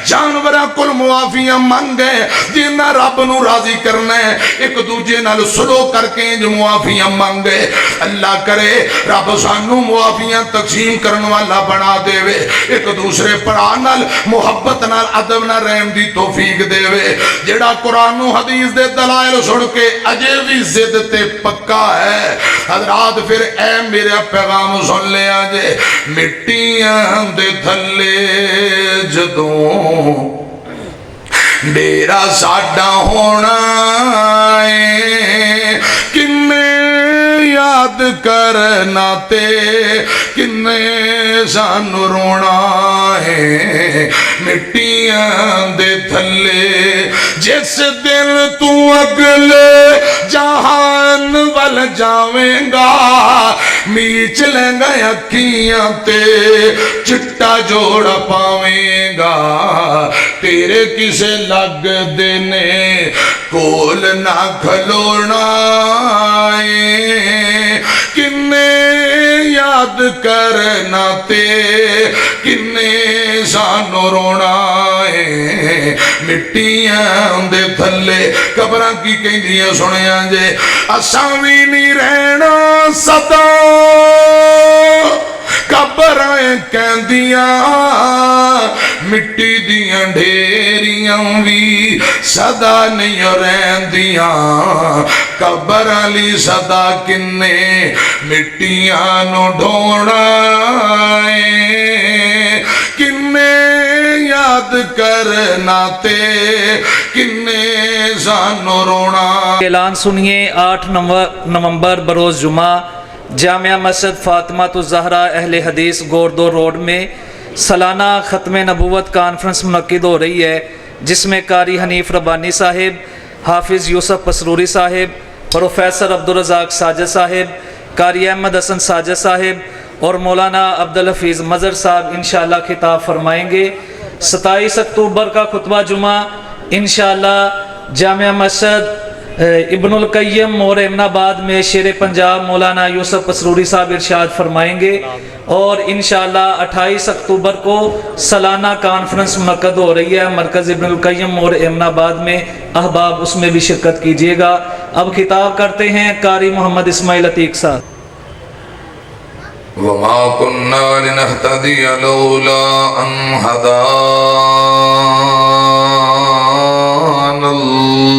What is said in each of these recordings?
جانوراں کول معافیاں منگے جنہاں رب نو راضی کرنا ہے ایک دوجے نال سلو کر کے جو معافیاں منگے اللہ کرے رب سانو معافیاں تقسیم کرن والا بنا دے وے ایک دوسرے پڑا نال محبت نال ادب نال رحم دی توفیق دے وے جڑا قرآن و حدیث دے دلائل سن کے اجے بھی ضد تے پکا ہے حضرات پھر اے میرا پیغام سن لے آجے مٹیاں دے تھلے جدوں ڈیرا ساڈا ہونا ہے کنے یاد کرنا تے کنے سانو رونا ہے مٹیاں دے تھلے جس دل تو اگلے جہان وال جاویں گا میچ لیں گا اکھیاں تے چٹا جوڑا پاویں گا تیرے کسے لگ دینے کول نہ کھلونا کنے یاد کرنا تے کنے سانو رونا مٹیاں دے تھلے قبراں کی کہندیاں سنیاں جے اساں وی نہیں رہنا سدا قبراں کہندیاں مٹی دیاں ڈھیریاں وی صدا نہیں رہندیاں قبراں لی صدا کنے مٹیاں نو ڈھونا کنے یاد کرنا تے کنے سانو رونا۔ اعلان سنیے 8 نومبر بروز جمعہ جامعہ مسجد فاطمہ الزہرا اہل حدیث گوردو روڈ میں سالانہ ختم نبوت کانفرنس منعقد ہو رہی ہے جس میں قاری حنیف ربانی صاحب، حافظ یوسف پسروری صاحب، پروفیسر عبدالرزاق ساجد صاحب، قاری احمد حسن ساجد صاحب اور مولانا عبدالحفیظ مظہر صاحب انشاءاللہ خطاب فرمائیں گے۔ 27 اکتوبر کا خطبہ جمعہ انشاءاللہ جامعہ مسجد ابن القیم مور امن آباد میں شیر پنجاب مولانا یوسف پسروری صاحب ارشاد فرمائیں گے اور انشاءاللہ 28 اکتوبر کو سالانہ کانفرنس منعقد ہو رہی ہے مرکز ابن القیم مور امن آباد میں، احباب اس میں بھی شرکت کیجیے گا۔ اب خطاب کرتے ہیں قاری محمد اسماعیل عتیق صاحب۔ وما كنا لنهتدي لولا أن هدانا الله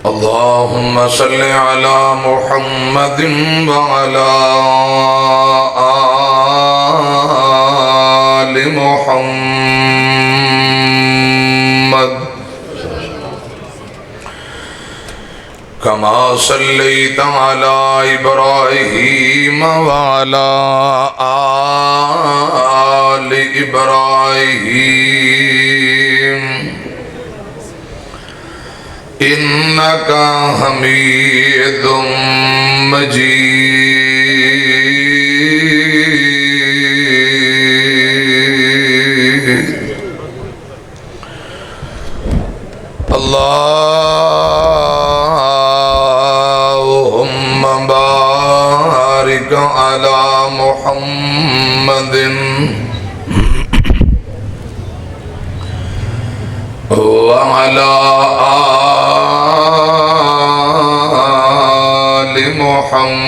اللهم صل على محمد وعلى آل محمد كما صليت على إبراهيم وعلى آل إبراهيم إنك حميد مجيد اللهم بارك على محمد وعلى آل محمد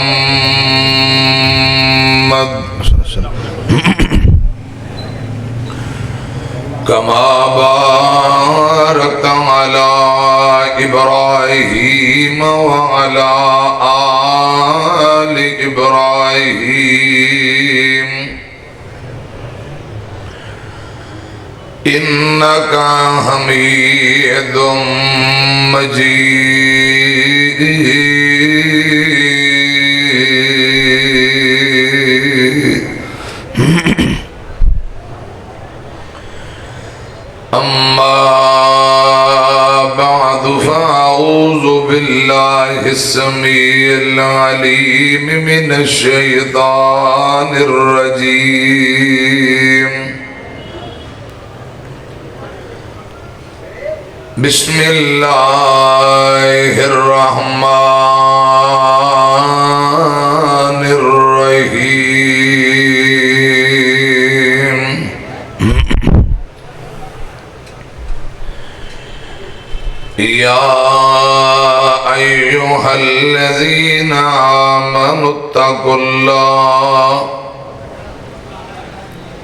كما باركت على إبراهيم وعلى آل إبراهيم إنك حميد مجيد أما بعد فأعوذ بالله السميع العليم من الشيطان الرجيم بسم الله الرحمن أيها الذين آمنوا اتقوا الله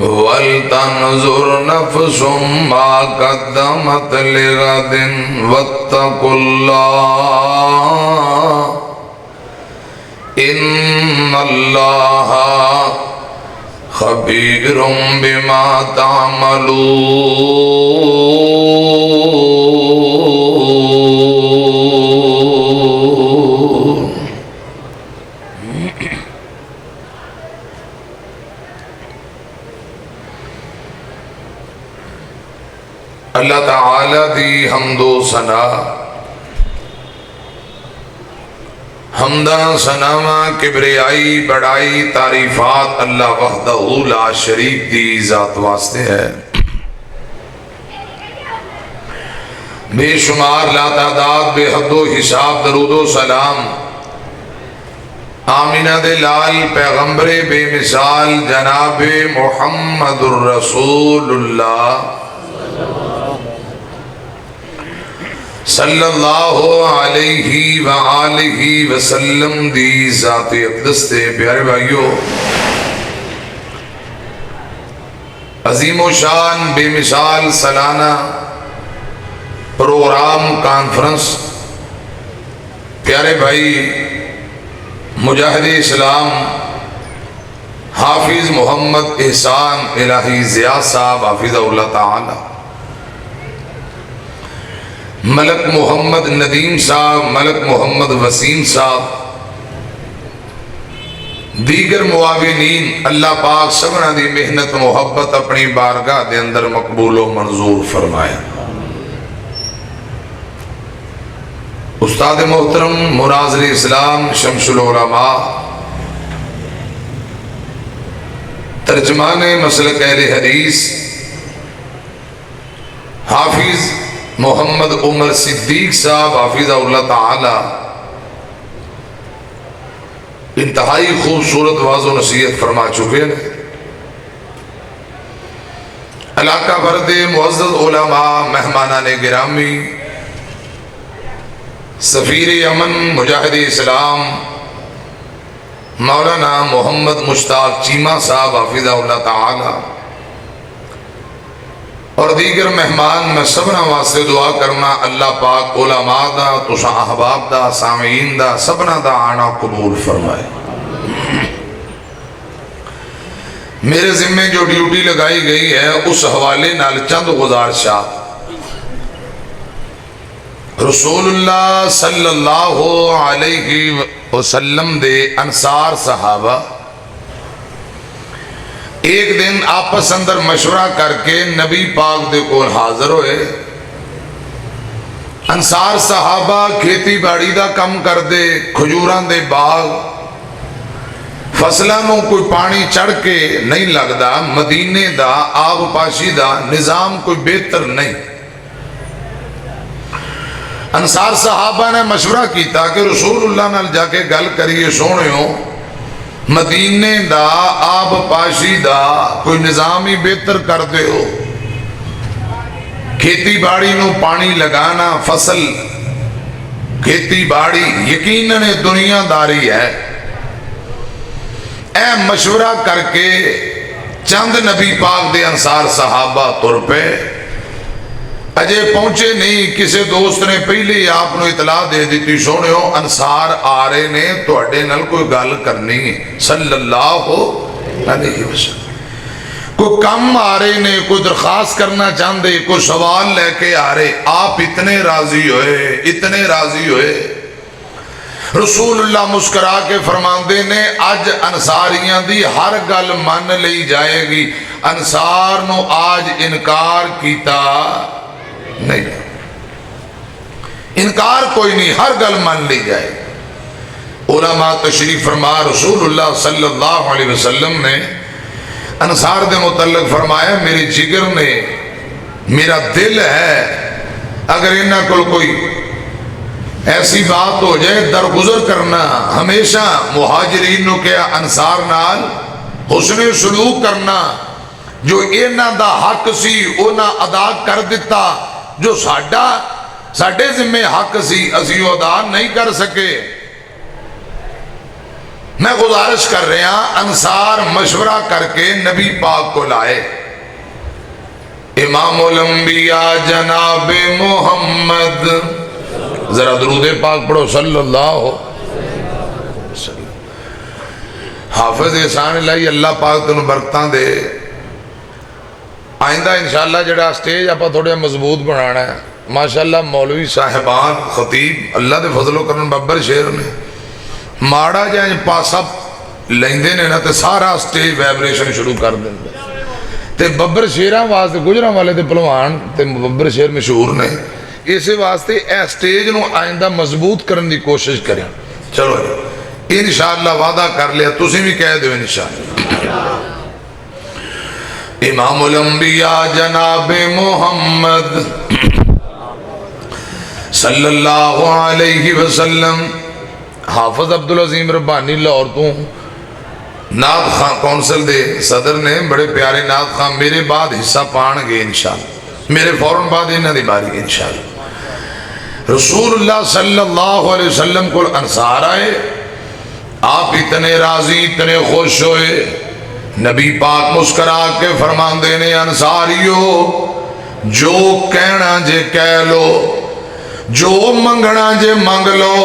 ولتنظر نفس ما قدمت لغد واتقوا الله إن الله خبير بما تعملون. اللہ تعالی دی حمد و ثنا، حمدہ ثناواں کبریائی بڑائی تعریفات اللہ وحدہ لا شریک دی ذات واسطے ہے. بے شمار لا تعداد بے حد و حساب درود و سلام آمینہ دے لال پیغمبر بے مثال جناب محمد الرسول اللہ صلی اللہ علیہ وآلہ وسلم دی ذات اقدس تے. پیارے بھائیو، عظیم و شان بے مثال سالانہ پروگرام کانفرنس پیارے بھائی مجاہد اسلام حافظ محمد احسان الہی ضیاء صاحب حافظہ اللہ تعالی، ملک محمد ندیم صاحب، ملک محمد وسیم صاحب، دیگر معاونین، اللہ پاک سبنا دی محنت محبت اپنی بارگاہ دے اندر مقبول و منظور فرمائے. استاد محترم مناظر اسلام شمس العلماء، ترجمان مسلک اہل حدیث حافظ محمد عمر صدیق صاحب حافظہ اللہ تعالی انتہائی خوبصورت واضح و نصیحت فرما چکے ہیں. علاقہ بھر دے معزز علماء، مہمانان گرامی، سفیر امن مجاہد اسلام مولانا محمد مشتاق چیمہ صاحب حافظہ اللہ تعالی اور دیگر مہمان، میں سبنا واسطے دعا کرنا اللہ پاک علماء دا، تسا احباب دا، سامعین دا، سبنا دا آنا قبول فرمائے. میرے ذمہ جو ڈیوٹی لگائی گئی ہے اس حوالے نال چند گزارشات. رسول اللہ صلی اللہ علیہ وسلم دے انصار صحابہ ایک دن آپس اندر مشورہ کر کے نبی پاک دے کول حاضر ہوئے. انصار صحابہ کھیتی باڑی دا کم کر دے، کھجوراں دے باغ، فصلاں نوں کوئی پانی چڑھ کے نہیں لگدا، مدینے دا آب پاشی دا نظام کوئی بہتر نہیں. انصار صحابہ نے مشورہ کیتا کہ رسول اللہ نال جا کے گل کریے، سونیو مدینے دا آب پاشی دا کوئی نظام ہی بہتر کر دے ہو، کھیتی باڑی نو پانی لگانا، فصل کھیتی باڑی یقیناً دنیا داری ہے. اے مشورہ کر کے چند نبی پاک دے انصار صحابہ تر پہ. اجے پہنچے نہیں، کسی دوست نے پہلے ہی آپ نے اطلاع دے دیتی، سونیو انصار آ رہے نے، تواڈے نال کوئی گل کرنی ہے صلی اللہ علیہ وسلم. کوئی کم آ رہے نے، کوئی درخواست کرنا چاہتے، کوئی سوال لے کے آ رہے. آپ اتنے راضی ہوئے، اتنے راضی ہوئے. رسول اللہ مسکرا کے فرماندے نے اج انصاریاں دی ہر گل من لئی جائے گی، انصار نو آج انکار کیتا نہیں، انکار کوئی نہیں، ہر گل مان لی جائے. علماء تشریف فرما رسول اللہ صلی اللہ علیہ وسلم نے انصار دے متعلق فرمایا میرے جگر نے، میرا دل ہے، اگر انہاں کول کوئی ایسی بات ہو جائے درگزر کرنا. ہمیشہ مہاجرین نو کیا انصار نال حسن سلوک کرنا، جو انہاں دا حق سی انہاں ادا کر دیتا، جو ساڈے ذمہ حق سی اسی ادا نہیں کر سکے. میں گزارش کر رہا انصار مشورہ کر کے نبی پاک کو لائے. امام الانبیاء جناب محمد، ذرا درود پاک پڑھو صلی اللہ وسلم. حافظ احسان الہی اللہ پاک تنوں برکتاں دے. آئندہ انشاءاللہ جڑا سٹیج آپ تھوڑے مضبوط بنانا ہے. ماشاءاللہ مولوی صاحبان خطیب اللہ دے فضل و کرم ببر شیر نے ماڑا جائیں پاسا لیندے نے نا تے سارا سٹیج ویبریشن شروع کر دیں تے ببر شیران واسطے گجراں والے تے پلوان تے ببر شیر مشہور نے. اسی واسطے اے سٹیج نو آئندہ مضبوط کرن دی کوشش کریں. چلو انشاءاللہ وعدہ کر لیا تسی بھی کہہ دو انشاءاللہ. امام الانبیاء جناب محمد صلی اللہ علیہ وسلم. حافظ عبدالعظیم ربانی لاہور تو نعت خان کونسل دے صدر نے بڑے پیارے نعت خان میرے بعد حصہ پان گے انشاءاللہ، میرے فوراں بعد انہاں دی باری گے انشاءاللہ. رسول اللہ صلی اللہ علیہ وسلم کو انصار آئے، آپ اتنے راضی اتنے خوش ہوئے. نبی پاک مسکرا کے فرماندے نے انصاریو جو کہنا جے کہہ لو، جو منگنا جے منگ لو.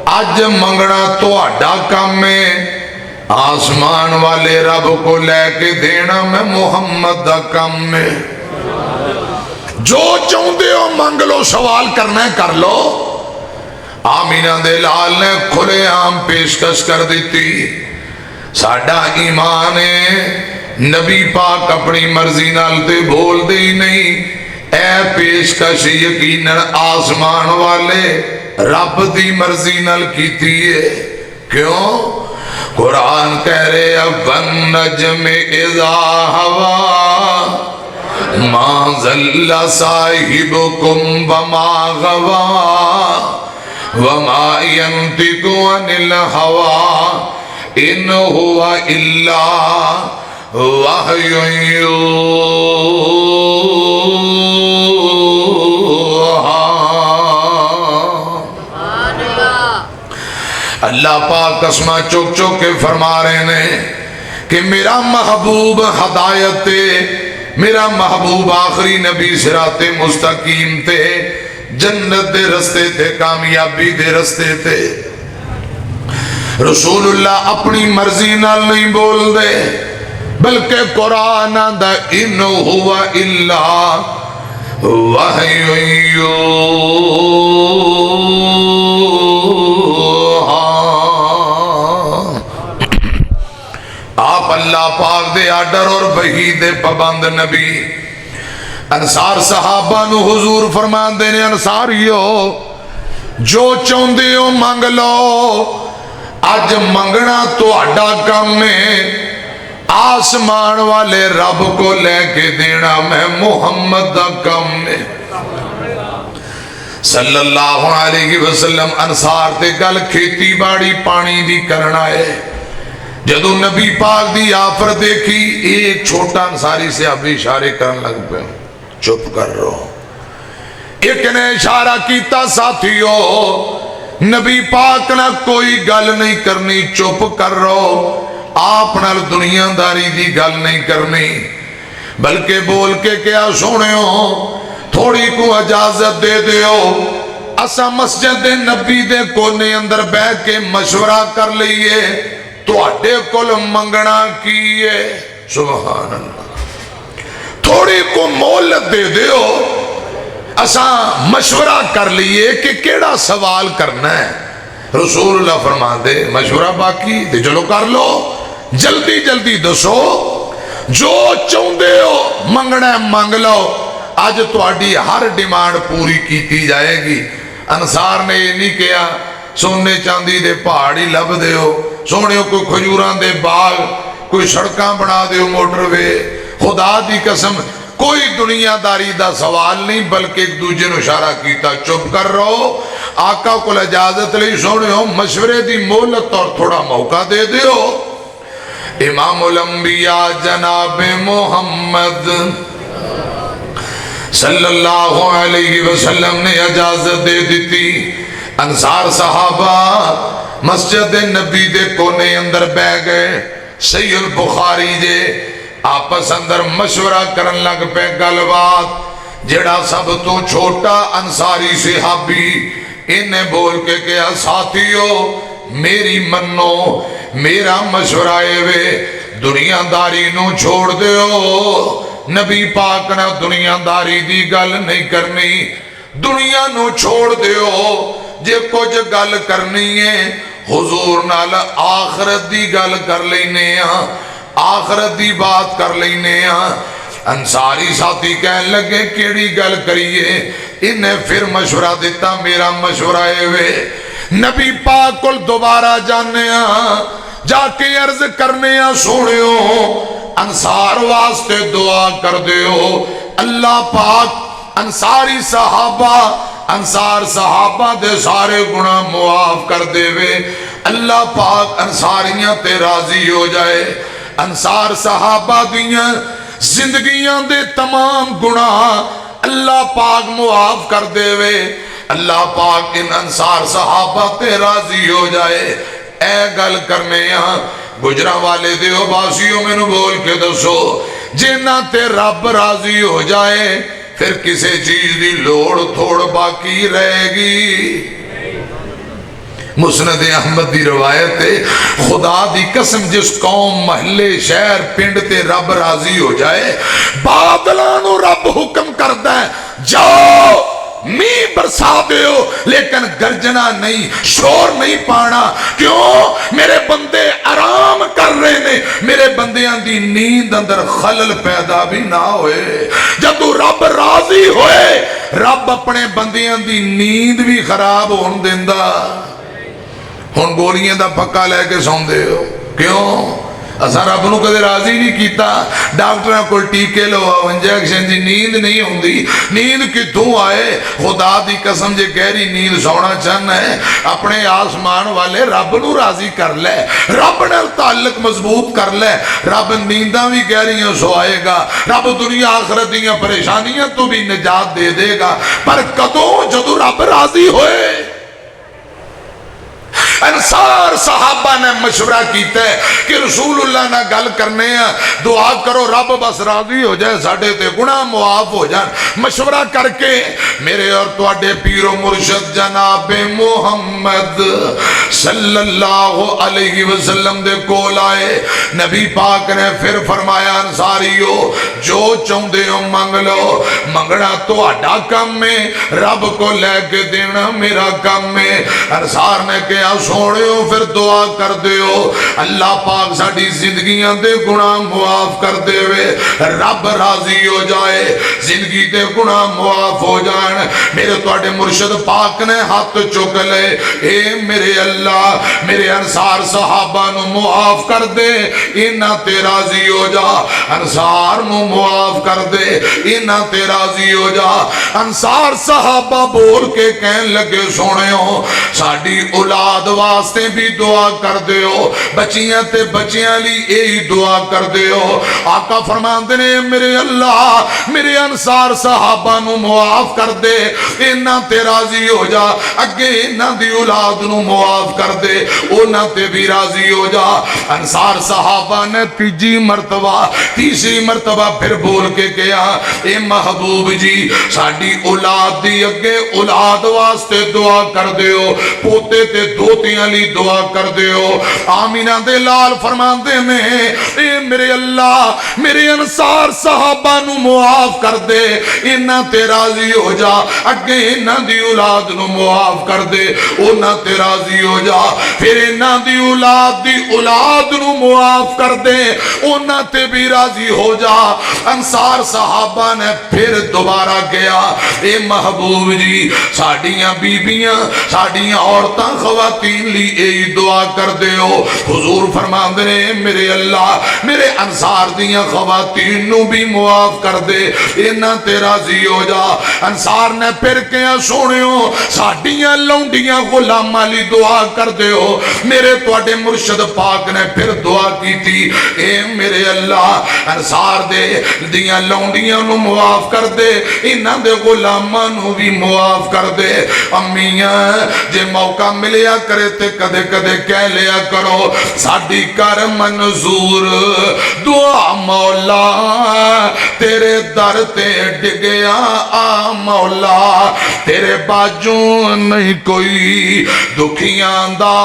اج منگنا تو اڈا کام میں، آسمان والے رب کو لے کے دینا میں محمد دا کام میں. جو چاہتے ہو منگ لو، سوال کرنا ہے کر لو. آمینہ دے لال نے کھلے عام پیشکش کر دیتی. ساڈا ایمان ہے نبی پاک اپنی مرضی نال تے بول دے ہی نہیں. اے پیشکش یقیناً آسمان والے رب دی مرضی نال کیتی ہے. کیوں؟ قرآن کہہ رہے وَالنَّجْمِ إِذَا هَوَىٰ مَا ضَلَّ صَاحِبُكُمْ وَمَا غَوَىٰ وَمَا يَنطِقُ عَنِ الْهَوَىٰ إِنْ هُوَ إِلَّا وَحْيٌ يُوحَىٰ. اللہ پاک قسمہ چوک چوک کے فرما رہے ہیں کہ میرا محبوب ہدایت تے، میرا محبوب آخری نبی صراط مستقیم تے، جنت دے رستے تے، کامیابی دے رستے تے. رسول اللہ اپنی مرضی نال نہیں بول دے بلکہ قرآن دا ان ہوا الا وحی آپ اللہ پاک دے آرڈر اور وحی دے پابند نبی. انصار صحابہ نو حضور فرمان دینے انصاریو جو چاہندے ہو مانگ لو. اج منگنا تو اڈا کم میں، آسمان والے رب کو لے کے دینا میں محمد دا کم میں. صلی اللہ علیہ وسلم انصار تے گل کھیتی باڑی پانی دی کرنا ہے. جدو نبی پاک دی آفر دیکھی ایک چھوٹا انصاری سے ابھی اشارے کرن لگ پہ چپ کر رہو. ایک نے اشارہ کیتا ساتھیو نبی پاک نہ کوئی گل نہیں کرنی، چپ کر رہو. آپ نال دنیا داری دی گل نہیں کرنی بلکہ بول کے کیا سونے ہو تھوڑی کو اجازت دے دیو اسا مسجد نبی دے کونے اندر بیٹھ کے مشورہ کر لئیے تو اڈے کل منگنا کیے. سبحان اللہ. تھوڑی کو مہلت دے دیو اسا مشورہ کر لیے کہ کیڑا سوال کرنا ہے. رسول اللہ فرما دے مشورہ باقی تے چلو کر لو، جلدی جلدی دسو جو چاہندے ہو منگنا ہے مانگ لو. آج تو آڈی ہر ڈیمانڈ پوری کیتی جائے گی. انصار نے یہ نہیں کیا سونے چاندی دے پہاڑی لب دے ہو، سونے ہو کوئی کھجوران دے باغ، کوئی سڑکاں بنا دے ہو موٹر وے. خدا دی قسم کوئی دنیا داری دا سوال نہیں بلکہ ایک دوجہ نو اشارہ کیتا چپ کر رہو. آقا کو اجازت لئی سونے ہو مشورے دی مہلت اور تھوڑا موقع دے دیو. امام الانبیاء جناب محمد صلی اللہ علیہ وسلم نے اجازت دے دیتی. انصار صحابہ مسجد نبی دے کونے اندر بہ گئے صحیح البخاری جے آپس اندر مشورہ کرن لگ پہ گل بات جڑا سب تو چھوٹا انصاری صحابی انہیں بول کے کہا ساتھیو میری منو میرا مشورہ وے دنیا داری نو چھوڑ دیو نبی پاک نے دنیا داری دی گل نہیں کرنی دنیا نو چھوڑ دیو جے کچھ گل کرنی ہے حضور نال آخرت دی گل کر لینے آخرت دی بات کر لینے انصاری ساتھی کہنے لگے کیڑی گل کریے انہیں پھر مشورہ دیتا میرا مشورہ وے نبی پاک کل دوبارہ جانے جا کے عرض کرنے سوڑیو انصار واسطے دعا کر دیو اللہ پاک انصاری صحابہ انصار صحابہ دے سارے گناہ معاف کر دے وے اللہ پاک انصاریاں تے راضی ہو جائے انصار صحابہ دیاں زندگیاں دے تمام گناہ اللہ پاک معاف کر دے وے اللہ پاک ان انصار صحابہ تے راضی ہو جائے اے گل کرنے گجرہ والے دیو باسیوں میں نو بول کے دسو جنہ تے رب راضی ہو جائے پھر کسے چیز دی لوڑ تھوڑ باقی رہے گی مسند احمد دی روایت ہے خدا دی قسم جس قوم محلے شہر پنڈ تے رب راضی ہو جائے بادلانو رب حکم کرتا ہے جاؤ می برسا دیو لیکن گرجنا نہیں شور نہیں پانا کیوں میرے بندے آرام کر رہے نے میرے بندیاں دی نیند اندر خلل پیدا بھی نہ ہوئے جب تو رب راضی ہوئے رب اپنے بندیاں دی نیند بھی خراب ہون دیندہ ہون گولیاں دا پکا لے کے سون دے ہو کیوں اساں رب نو کدے راضی نہیں کیتا ڈاکٹراں کول ٹیکے لواؤ انجیکشن دی نیند نہیں ہوندی نیند کتھوں آئے خدا دی قسم جے گہری نیند سونا چاہنا ہے اپنے آسمان والے رب نو راضی کر لے رب نال تعلق مضبوط کر لے رب نینداں بھی گہریاں سوائے گا رب دنیا آخرت دیاں پریشانیاں تو بھی نجات دے دے گا پر کدوں جدو رب راضی ہوئے انصار صحابہ نے مشورہ کیتا ہے کہ رسول اللہ نہ گل کرنے ہیں دعا کرو رب بس راضی ہو جائے ساڑھے تے گناہ معاف ہو جائیں مشورہ کر کے میرے اور تواڈے پیر و مرشد جناب محمد صلی اللہ علیہ وسلم دے کول آئے نبی پاک نے پھر فرمایا انصاریو جو چاہندے ہو منگ لو منگنا تواڈا کام میں رب کو لے کے دینا میرا کام میں انصار نے کہا سوڑیو پھر دعا کر دیو اللہ پاک ساڑی زندگیاں دے گناہ معاف کر دے وے رب راضی ہو جائے زندگی دے گناہ معاف ہو جائیں میرے تواڈے مرشد پاک نے ہاتھ چک لے اے میرے اللہ میرے انصار صحابہ نو معاف کر دے انہاں تے راضی ہو جا انصار نو معاف کر دے انہاں تے راضی ہو جا انصار صحابہ بول کے کہن لگے سوڑیو ساڑی اولاد واسطے بھی دعا کر دیو بچیاں تے بچیاں لی یہی دعا کر دیو آقا فرماندے نے میرے اللہ میرے انصار صحابہ نو معاف کر دے انہاں تے راضی ہو جا اگے انہاں دی اولاد نو معاف کر دے انہاں تے بھی راضی ہو جا انصار صحابہ نے تیجی مرتبہ تیسری مرتبہ پھر بول کے کہا اے محبوب جی ساڑی اولاد دی اگے اولاد واسطے دعا کر دیو پوتے تے دوتیاں لی دعا کر دیو آمینہ دے لال فرمان دے میں اے میرے اللہ میرے انصار صحابہ نو معاف کر دے انہاں تے راضی ہو جا اگے انہاں دی اولاد نو معاف کر دے انہاں تے راضی ہو جا پھر انہاں دی اولاد نو معاف کر دے انہاں تے بھی راضی ہو جا انصار صحابہ نے پھر دوبارہ گیا اے محبوب جی ساڑیاں بیبیاں ساڑیاں عورتاں خواتین لی ای دعا کر دیو حضور فرمان دے میرے اللہ میرے انصار دیاں خواتین نو بھی معاف کر دے انہاں تے راضی ہو جا انصار نے پھر کیا سونیو ساڑیاں لونڈیاں غلامہ لی دعا کر دیو میرے تواڈے مرشد پاک نے پھر دعا کی تھی اے میرے اللہ انصار دے دیاں لونڈیاں نو معاف کر دے انہاں دے غلامہ نو بھی معاف کر دے امیاں جے موقع ملیا کرے تے تے کدے کدے کہہ لیا کرو ساڈی کر منظور دعا مولا تیرے در تے ڈگیا آ مولا تیرے باجوں نہیں کوئی دکھیاں دا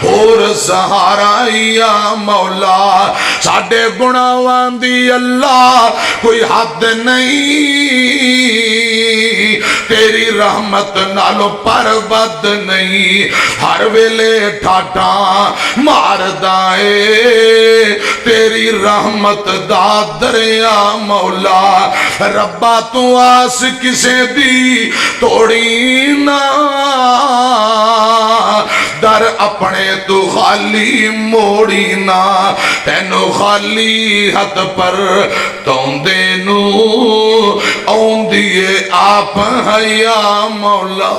اور سہارا یا مولا ساڈے گناہاں دی اللہ کوئی حد نہیں تیری رحمت نالو پربد نہیں ہر ویلے ٹھاٹا مار دائے تیری رحمت دا دریا مولا ربا تو آس کسے دی توڑی نہ در اپنے تو خالی موڑی نہ تینو خالی ہاتھ پر توندے نو اون دیئے آپ یا مولا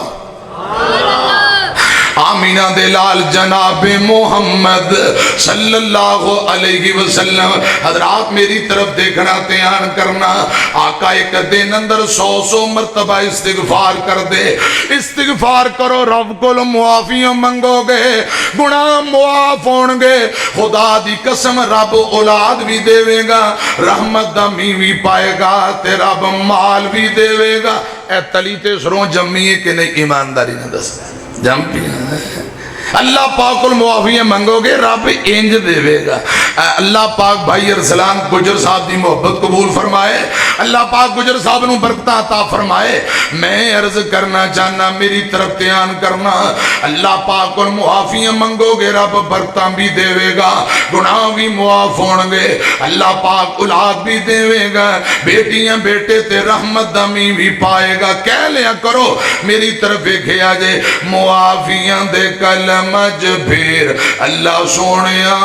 آمینہ دلال جناب محمد صلی اللہ علیہ وسلم حضرات میری طرف دیکھنا تیان کرنا آقا ایک دن اندر 100 مرتبہ استغفار کر دے استغفار کرو رب کو معافیاں منگو گے گناہ معاف ہون گے خدا دی قسم رب اولاد بھی دے گا رحمت دا میوی پائے گا تے رب مال بھی دے گا اے تلی تے سروں جمعیے کہ نہیں ایمانداری نہ دس جم پیا اللہ پاک المعافیاں منگو گے رب انج دے گا اللہ پاک بھائی ارسلان گجر صاحب دی محبت قبول فرمائے اللہ پاک گجر صاحب نو برکتہ عطا فرمائے میں عرض کرنا چاہنا میری طرف تیان کرنا اللہ پاک المعافیاں منگو گے رب برکتہ بھی دے گا گناہ بھی معاف ہون گے اللہ پاک اولاد بھی دے گا بیٹیاں بیٹے تے رحمت دمی بھی پائے گا کہہ لیا کرو میری طرف ایک آجے معافیاں دے کلم مج پھر اللہ سونیا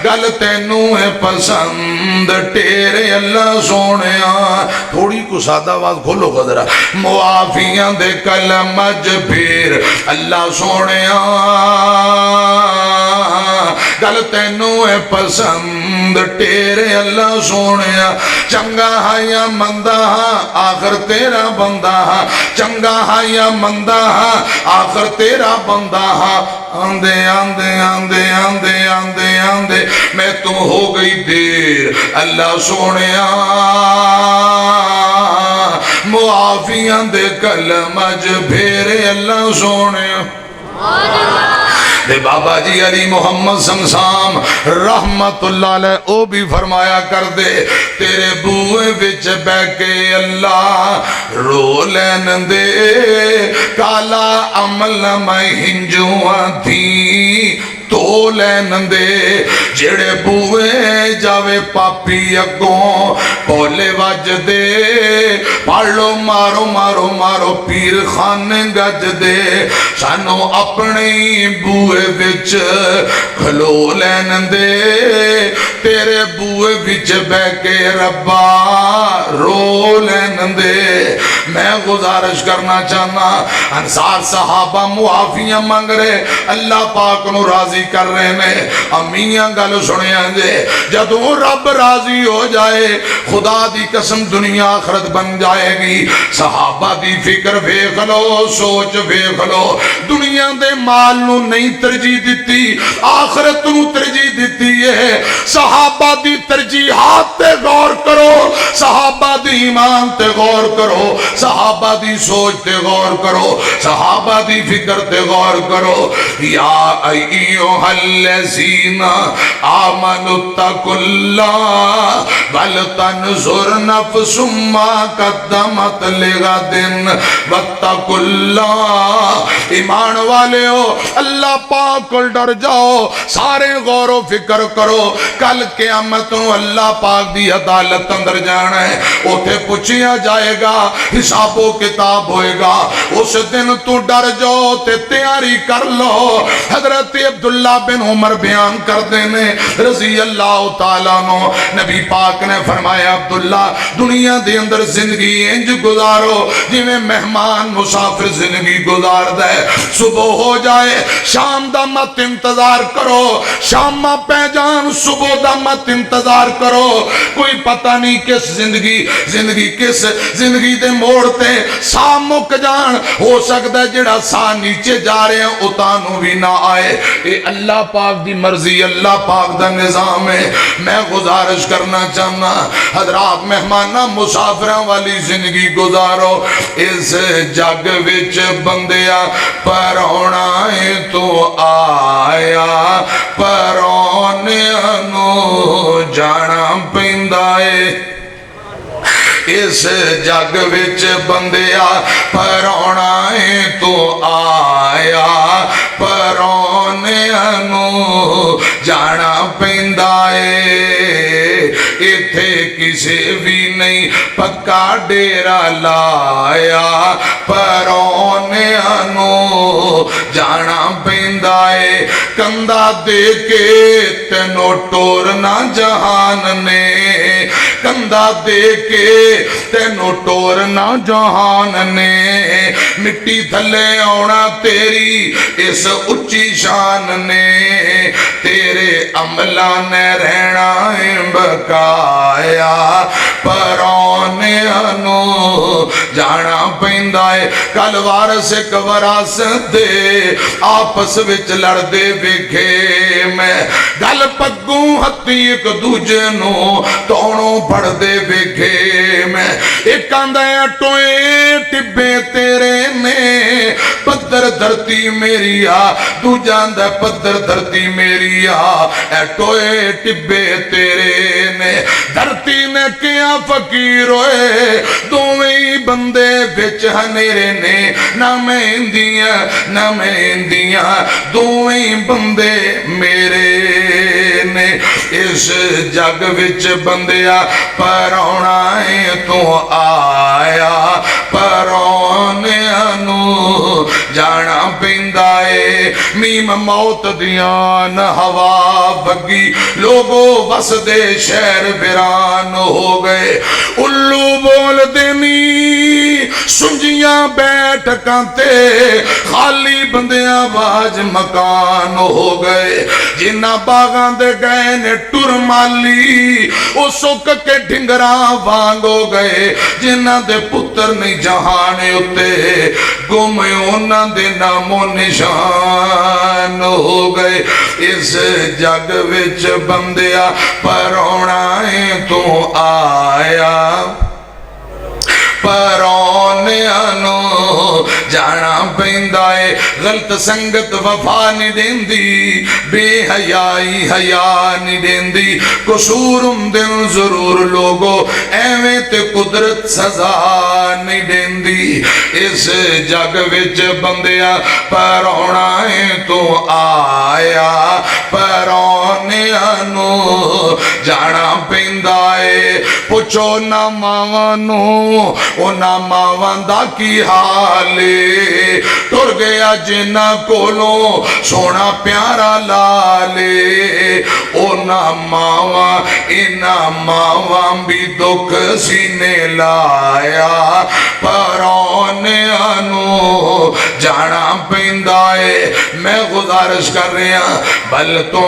گل تینو ہے پسند تیرے اللہ سونیا تھوڑی کو سادہ آواز کھولو قدرہ معافیاں دے کلم مج پھر اللہ سونیا گل تینو ہے پسند تیرے اللہ سونیا چنگا ہاں یا مندہ ہاں آخر تیرا بندہ ہاں چنگا ہاں یا مندہ ہاں آخر تیرا بندہ آندے آندے آندے آندے آندے آندے میں تو ہو گئی دیر اللہ سونیا معافیاں دے کلمج بھیرے اللہ سونیا دے بابا جی علی محمد سمسام رحمت اللہ علیہ او بھی فرمایا کر دے تیرے بوئے وچ بے کے اللہ رو لین دے کالا عمل میں ہنجوان تھی تو لین دے جڑے بوئے جاوے پاپی اگوں پولے وج دے پڑھو مارو مارو مارو پیر خان گج دے سانو اپنی بوئے وچ کھلو لین دے تیرے بوئے وچ بے کے ربا رو لین دے میں گزارش کرنا چاہنا انصار صحابہ معافیاں مانگ رہے اللہ پاک نو راضی کر رہے ہیں امیاں گل سنیا جے جدوں رب راضی ہو جائے خدا دی قسم دنیا آخرت بن جائے گی صحابہ دی فکر ویکھ لو سوچ ویکھ لو دنیا دے مال نو نہیں ترجیح دیتی آخرت نو ترجیح دیتی ہے صحابہ دی ترجیحات تے غور کرو صحابہ دی ایمان تے غور کرو صحابہ دی سوچ تے غور کرو صحابہ دی فکر تے غور کرو یا ایوہ الذین آمنوا اتقوا اللہ ولتنظر نفس ما قدمت لغد واتقوا اللہ ایمان والے ہو اللہ پاک کو ڈر جاؤ سارے غور و فکر کرو کل قیامت اللہ پاک دی عدالت اندر جانا ہے اوتھے پوچھیا جائے گا حساب و کتاب ہوئے گا اس دن تو ڈر جاؤ تے تیاری کر لو حضرت عبداللہ بن عمر بیان کرتے ہیں رضی اللہ تعالیٰ عنہ، نبی پاک نے فرمایا عبداللہ دنیا دے اندر زندگی انج گزارو جی میں مہمان مسافر زندگی گزار دے، صبح ہو جائے شام دا مت انتظار کرو، شام پہ جان صبح دا مت انتظار کرو، کوئی پتہ نہیں کس زندگی کس زندگی دے موڑتے سا مک جان، ہو سکتا ہے جڑا سا نیچے جا رہے ہیں اتانو بھی نہ آئے، اے اللہ پاک دی مرضی، اللہ پاک دا نظام ہے۔ میں گزارش کرنا چاہنا حضرات مہمانہ مسافرہ والی زندگی گزارو، اس جگ وچ بندیا پرونا تو آیا پرونیاں نو جانا پیندا اے، اس جگ وچ بندیا پرونا تو آیا پرونیاں نو جانا پیندا اے، ایتھے کسے بھی نہیں پکا ڈیرا لایا پرونیاں نو جانا پیندا اے، کندھا دے کے تینو ٹورنا جہان نے، کندھا دے کے تینو ٹورنا جہان نے، مٹی تھلے آنا تیری اس اچھی شان نے، تیرے عملہ نے رہنا بقایا پرونیاں نو جانا پیندا اے۔ کل وارث ایک وراثت دے آپس وچ لڑ دے ویکھے میں، گل پگوں ہتھی ایک دوجے نو توڑوں پڑ دے ویکھے میں، ایک آندہ ٹوئے ٹبے تیرے نے پدر دھرتی میری آ، دو جاندہ پدر دھرتی میری آ، اے ٹوئے ٹبے تیرے نے دھرتی نے کیا فقیر ہوئے، دوویں بندے بچ ہنیرے نے، نہ میں اندیاں نہ میں اندیاں، دوویں بندے میرے نے، اس جگ وچ بندیا پرونا تو آیا پرونیاں نو جانا پیندا اے، میم موت دیان ہوا بگی لوگو بس دے شہر ویران ہو گئے، الو بول دینی سنجیاں بیٹھ کانتے خالی بندیاں باج مکان ہو گئے، جنہ باغاں دے گئے نے ٹر مالی او سک کے ڈھنگراں وانگ ہو گئے، جنہ دے پتر نہیں جہانے اتے گم انہ دے نام و نشان ہو گئے، اس جگ وچ بندیا پرونا تو آیا پرونیاں نو جانا پیندا اے، غلط سنگت وفا نہیں دیندی، بے حیائی حیا نہیں دیندی، قصورم دن ضرور لوگو ایویں تے قدرت سزا نہیں دیندی، اس جگ وچ بندیا پرونا تو آیا پرونیاں نو جانا پیندا اے، پوچھو نہ ماواں نو اونا ماواں دا کی حالے، ٹر گیا جنہ کولوں سونا پیارا لالے، اونا ماواں اینا ماواں بھی دکھ سینے لایا پرونیاں نو جانا پیندا اے، میں گزارش کر رہا بل تو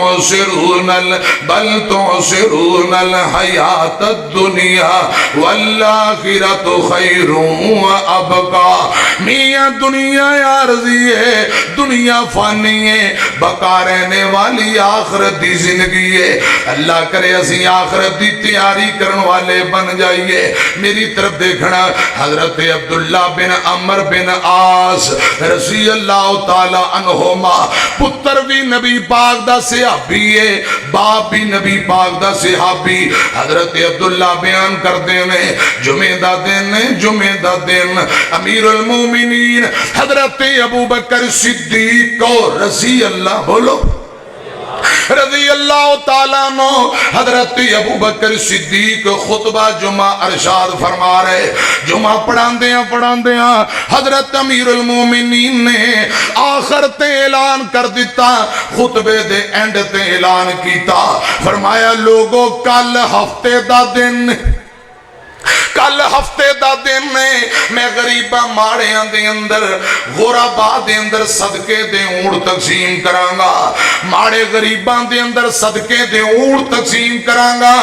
سرون الحیات الدنیا والآخرت خیر و ابقا، میاں دنیا عارضی ہے، دنیا فانی ہے، بقا رہنے والی آخرت دی زندگی ہے، اللہ کرے اسی آخرت دی تیاری کرن والے بن جائیے۔ میری طرف دیکھنا حضرت عبداللہ بن عمر بن عاص رضی اللہ تعالی عنہما، پتر بھی نبی پاک دا صحابی ہے، باپ بھی نبی پاک دا صحابی، حضرت عبداللہ بیان کرتے ہیں جمعہ دا دن امیر المومنین حضرت ابو بکر صدیق رضی اللہ بولو رضی اللہ تعالیٰ عنہ حضرت ابو بکر صدیق خطبہ جمعہ ارشاد فرما رہے، جمعہ پڑھان دیاں حضرت امیر المومنین نے آخر تے اعلان کر دیتا، خطبے دے اینڈ تے اعلان کیتا، فرمایا لوگو کل ہفتے دا دن، کل ہفتے دا دن میں غریبہ ماڑیاں دے اندر غربا دے اندر صدقے دے اونٹ تقسیم کرانگا، ماڑے غریباں دے اندر صدقے دے اونٹ تقسیم کرانگا۔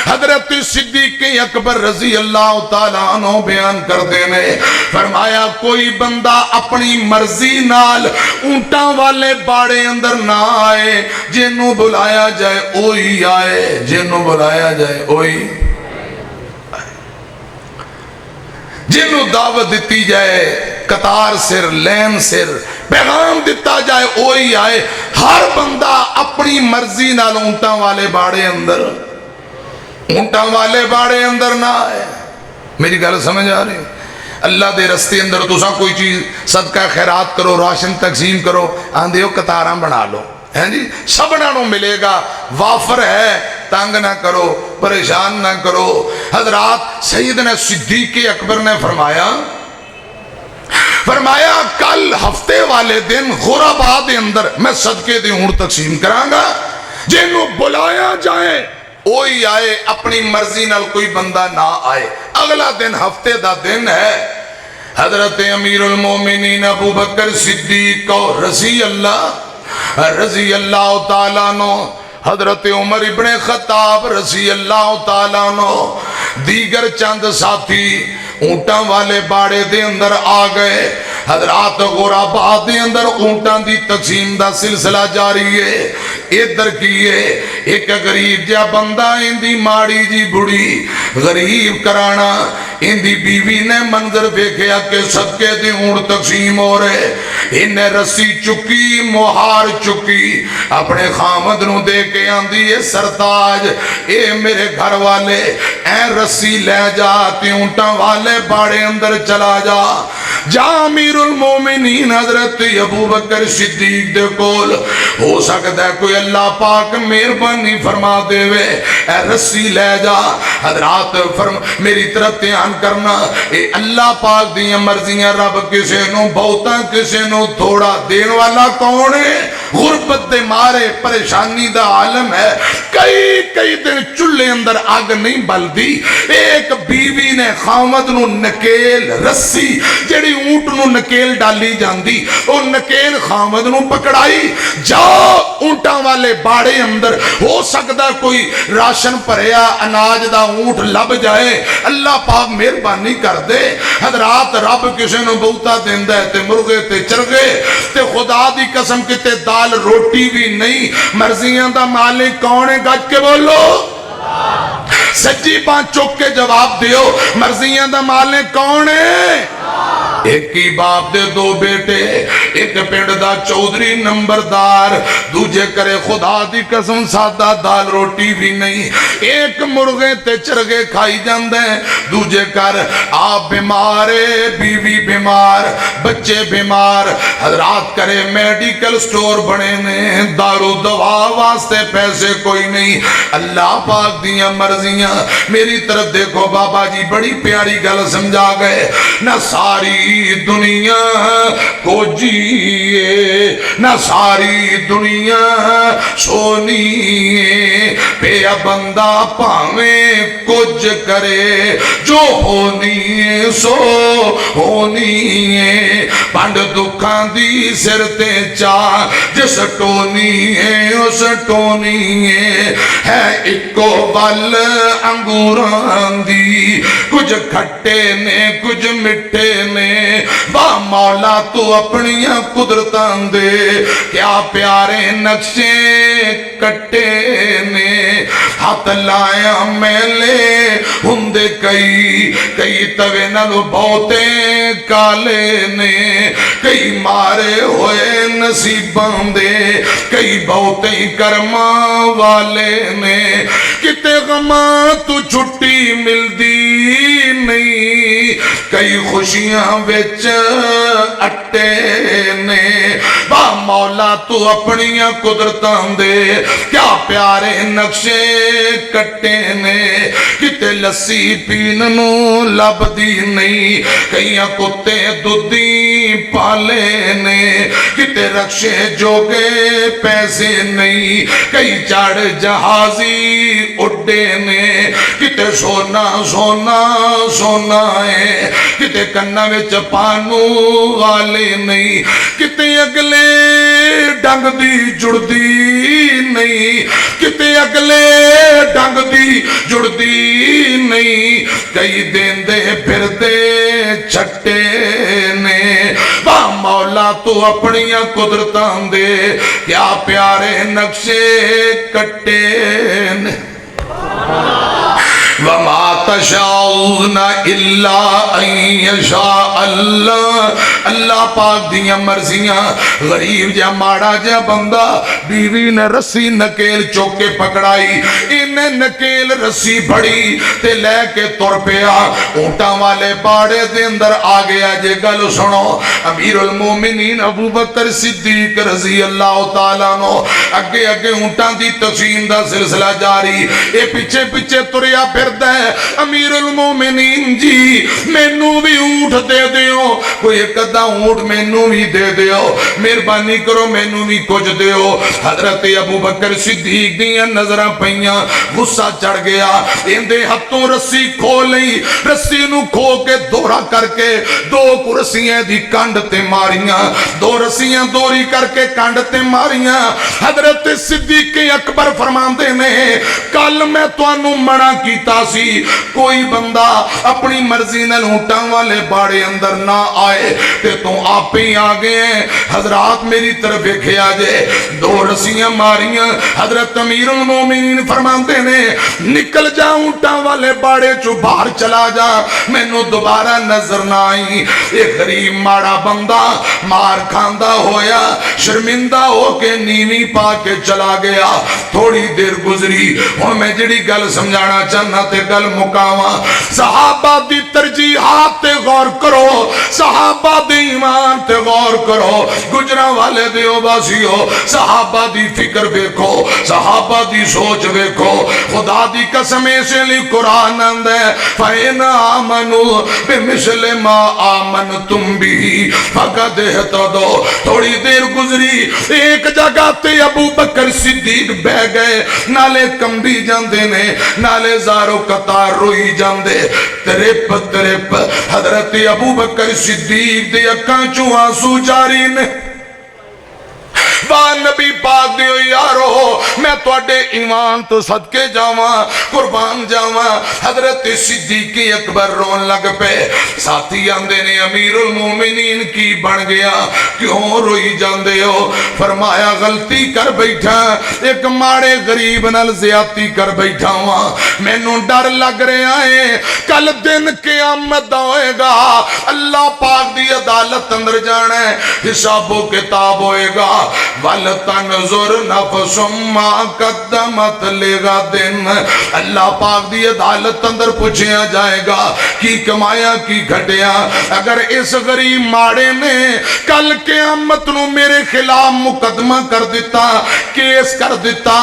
حضرت صدیق اکبر رضی اللہ تعالیٰ عنہ بیان کر دینے، فرمایا کوئی بندہ اپنی مرضی نال اونٹاں والے باڑے اندر نہ آئے، جنوں بلایا جائے اوہی آئے، جنوں بلایا جائے اوہی، جنہوں دعوت دیتی جائے قطار سر لین سر پیغام دیتا جائے اوہی آئے۔ ہر بندہ اپنی مرضی نال اونٹاں والے باڑے اندر، اونٹاں والے باڑے اندر نہ آئے۔ میری گل سمجھ آ رہی؟ اللہ دے رستے اندر تساں کوئی چیز صدقہ خیرات کرو، راشن تقسیم کرو، آندے ہو قطاراں بنا لو، ہیں جی سبنا نو ملے گا، وافر ہے، تنگ نہ کرو، پریشان نہ کرو۔ حضرات سیدنا صدیق اکبر نے فرمایا کل ہفتے والے دن غربا دے اندر میں صدقے دے اونٹ تقسیم کرانگا، جنہوں بلایا جائے اوہی آئے، اپنی مرضی نال کوئی بندہ نہ آئے۔ اگلا دن ہفتے دا دن ہے، حضرت امیر المومنین ابو بکر صدیق رضی اللہ تعالیٰ عنہ، حضرت عمر ابن خطاب رضی اللہ تعالیٰ عنہ، دیگر چند ساتھی اونٹاں والے باڑے دے اندر آ گئے۔ حضرات غربا دے اندر اونٹاں دی تقسیم دا سلسلہ جاری ہے۔ ادھر کیے ایک غریب جا بندہ اندی ماڑی جی بڑی غریب کرانا، اندی بیوی نے منظر دیکھیا کہ صدقے دے اونٹ تقسیم ہو رہے، انہیں رسی چکی مہار چکی اپنے خامد نو دے کے آندی اے سرتاج اے میرے گھر والے اے رسی لے جا تے اونٹاں والے باڑے اندر چلا جا۔ جا امیر المومنین حضرت ابو بکر صدیق دے کول، ہو سکتا ہے کوئی اللہ پاک مہربانی فرما دے وے، اے رسی لے جا۔ حضرات میری طرف دھیان کرنا، اے اللہ پاک دیاں مرضیاں، رب کسے نو بہتا کسے نو تھوڑا دین والا کون ہے؟ غربت دے مارے پریشانی دا عالم ہے، کئی دن چلے اندر آگ نہیں بلدی، ایک بیوی نے خامد نو نکیل رسی جڑی اونٹ نو نکیل ڈالی جاندی، او نکیل خامد نو پکڑائی، جا اونٹاں والے باڑے اندر، ہو سکتا کوئی راشن پریا اناج دا اونٹ لب جائے، اللہ پاک مہربانی کر دے۔ حضرات رب کسے نو بہتا دیندہ ہے تے مرغے تے چرگے تے خدا دی قسم کتے دال روٹی بھی نہیں، مرضیاں دا مالک کون ہے؟ گج کے بولو، سچی بات چوک کے جواب دیو، مرضیاں دا مالک کون ہے؟ ایک ہی باپ دے دو بیٹے، ایک پنڈ دا چودھری نمبردار، دوجے کرے خدا دی قسم سادہ دال روٹی بھی نہیں، ایک مرغے تے چرگے کھائی جاندے، دوجے کر آپ بیمارے، بیوی بیمار، بچے بیمار، حضرات کرے میڈیکل سٹور بنے نے، دارو دوا واسطے پیسے کوئی نہیں۔ اللہ پاک دیاں مرضیاں، میری طرف دیکھو بابا جی بڑی پیاری گل سمجھا گئے، نہ ساری دنیا کو جیے نہ ساری دنیا سونی پیا بندہ پاویں کچھ کرے، جو ہونی سو ہونی پنڈ دکھاں دی سر تے چاہ، جس ٹونی ہے اس ٹونی ہے اکو بل انگوران دی، کچھ کھٹے نے کچھ مٹھے نے، واہ مولا تو اپنیاں قدرتاں دے، کیا پیارے نقشے کٹے نے، ہاتھ لایا میلے ہندے کئی توے نلو بہتے کالے نے، کئی مارے ہوئے نصیباں دے، کئی بہتے کرما والے نے، کتے غماں تو چھٹی مل دی نہیں کئی خوشیاں وچ اٹے نے با مولا تو اپنی قدرتاں دے کیا پیارے نقشے کٹے نے کتے لسی پین نو لبدی نہیں کئی کتے دودھی پالے نے کتے رکشے جوگے پیسے نہیں کئی چڑھ جہازی اڈے نے کتے سونا سونا سونا ہے کتے کنہ وچ پانو والے نہیں کتے اگلے ڈنگ دی جڑدی نہیں کتے اگلے ڈنگ دی جڑدی نہیں کئی دیندے پھردے چھٹے نے با مولا تو اپنی قدرتاں دے کیا پیارے نقشے کٹے نے وَمَا تَشَاءُونَ إِلَّا أَن يَشَاءَ اللَّهُ اللہ پاک دیاں مرضیاں غریب جا ماڑا جا بندہ بیوی نے رسی نکیل چوکے پکڑائی انہیں نکیل رسی بڑی تے لے کے تر پیا اونٹاں والے باڑے دے اندر آگیا جے گل سنو امیر المومنین ابو بکر صدیق رضی اللہ تعالیٰ نو اگے اگے اونٹاں دی تقسیم دا سلسلہ جاری اے پیچھے پیچھے تریا پھردا ہے امیر المومنین جی مینوں بھی اونٹ دے دیو کوئی ایک ادا اونٹ مینوں بھی دے دیو مہربانی کرو مینوں بھی کچھ دیو حضرت ابو بکر صدیق دیاں نظراں پئیاں غصہ چڑھ گیا اندے ہتھوں رسی کھو لئی رسی نو کھو کے دورا کر کے دو کرسیاں دی کنڈ تے ماریاں دو رسیاں دوری کر کے کنڈ تے ماریاں حضرت صدیق اکبر فرماندے نے کل میں تانوں منع کیتا سی کوئی بندہ اپنی مرضی نال اونٹاں والے باڑے اندر نہ آئے تے تو آپ ہی آگے ہیں حضرات میری طرف دیکھیا جے دو رسیاں ماریاں حضرت امیر المومنین فرماندے نے نکل جا اونٹاں والے باڑے چو باہر چلا جا مینوں دوبارہ نظر نہ آئی ایک غریب ماڑا بندہ مار کھاندا ہویا شرمندہ ہو کے نیوی پا کے چلا گیا تھوڑی دیر گزری ہن میں جڑی گل سمجھانا چاہنا تے گل مکاواں صحابہ دی ترجیحات تے غور کرو صحابہ دی ایمان تے غور کرو گجراں والے دیو باسیو صحابہ دی فکر دیکھو صحابہ دی سوچ دیکھو خدا دی قسم سے لی قرآن اندے فَإِنْ آمَنُوا بِمِثْلِ مَا آمَنْتُمْ بِهِ فَقَدْ اهْتَدَوْا تھوڑی دیر گزری ایک جگہ تے ابو بکر صدیق بہ گئے نالے کمبی جاندے نے نالے زارو قطار روئی جاندے ترپ ترپ حضرت ابو بکر صدیق دے اکاں چوں آنسو جاری نے نبی پاک دیو یارو میں توڑے ایمان تو صدقے جاواں قربان جاواں حضرت صدیق اکبر رون لگ پہ ساتھی آندے نے امیر المومنین کی بن گیا کیوں روئی جاندے ہو فرمایا غلطی کر بیٹھا ایک ماڑے غریب نال زیادتی کر بیٹھا ہوا میں نو ڈر لگ رہے آئے کل دن قیامت ہوئے گا اللہ پاک دی عدالت اندر جانا ہے حساب و کتاب ہوئے گا وَلْتَنْظُرْ نَفْسٌ مَا قَدَّمَتْ لِغَدٍ اللہ پاک دی عدالت اندر پوچھیا جائے گا کی کمایا کی گھٹیا اگر اس غریب ماڑے نے کل قیامت نو میرے خلاف مقدمہ کر دیتا کیس کر دیتا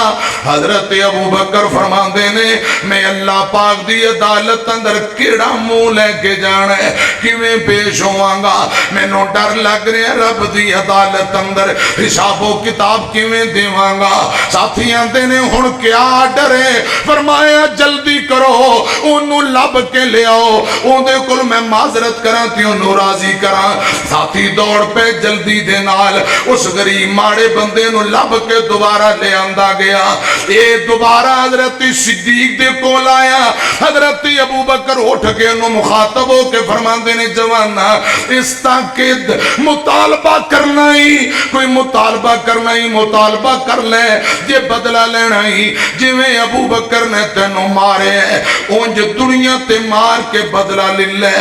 حضرت ابو بکر فرماندے نے میں اللہ پاک دی عدالت اندر کیڑا منہ لے کے جانا ہے کیویں پیش ہواں گا میں نو ڈر لگ رہے رب دی عدالت اندر حساب و کتاب کیویں دیواں گا ساتھیاں دے نے ہن کیا ڈرے فرمایا جلدی کرو انہوں لب کے لے آؤ اون دے کل میں معذرت کراں تے انہوں راضی کراں ساتھی دوڑ پہ جلدی دے نال اس غریب ماڑے بندے نو لب کے دوبارہ لے آندا گیا اے دوبارہ حضرت صدیق دے کول آیا حضرت ابو بکر اٹھ کے انہوں مخاطب ہو کے فرماندے نے جوانا اس تاکید مطالبہ کرنا ہی کوئی مطالبہ کرنا ہی مطالبہ کر لے جے بدلہ لینا ہی جویں ابو بکر نے تینوں مارے ہیں اونج دنیا تے مار کے بدلہ لے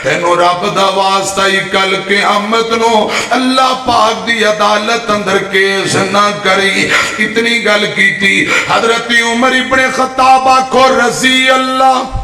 تینوں رب دا واسطہ ہی کل قیامت نو اللہ پاک دی عدالت اندر کیس نہ کری اتنی گل کی تھی حضرت عمر ابن خطاب آکھو رضی اللہ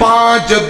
5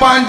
5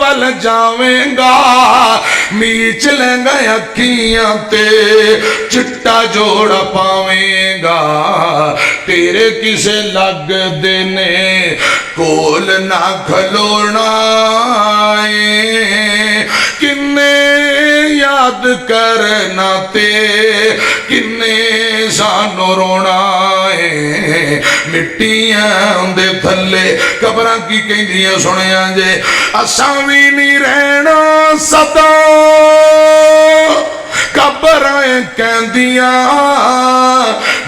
ول جاویں گا میچ لیں گا اکھیاں تے چٹا جوڑا پاویں گا تیرے کسے لگ دینے کول نہ کھلونا کنے یاد کرنا تے کنے سانو رونا مٹیاں دے تھلے قبراں کی کہندیاں سنیاں جے اساں وی نہیں رہنا سدا قبراں کہندیاں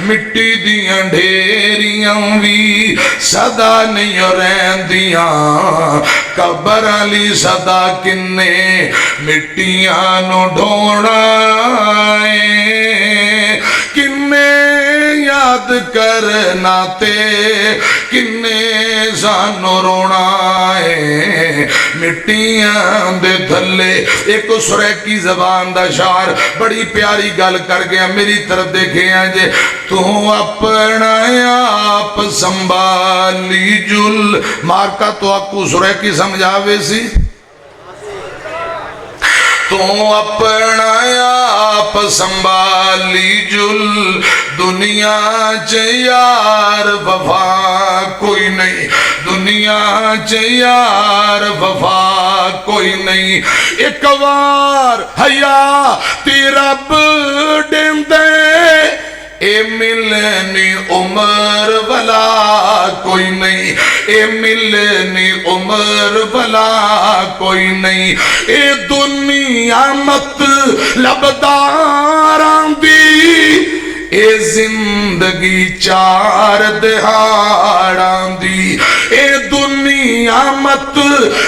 مٹی دیاں ڈھیریاں وی سدا نہیں رہندیاں قبراں لی سدا کنے مٹیاں نو ڈھونا کنے یاد کرنا تے کنے سانو رونا مٹیاں دے تھلے ایک سریکی زبان دا شعر بڑی پیاری گل کر گیا میری طرف دیکھے ہیں جے تو اپنا آپ سنبھالی جل مارکا تو آکو سریکی سمجھاوے سی تو اپنا آپ سنبھالی جل دنیا یار وفا کوئی نہیں دنیا یار وفا کوئی نہیں ایک بار حیا تی رب دین دے اے ملنی عمر والا کوئی نہیں اے ملنی عمر والا کوئی نہیں اے دنیا مت لبداران دی اے زندگی چار دہاڑاں دی اے دنیا مت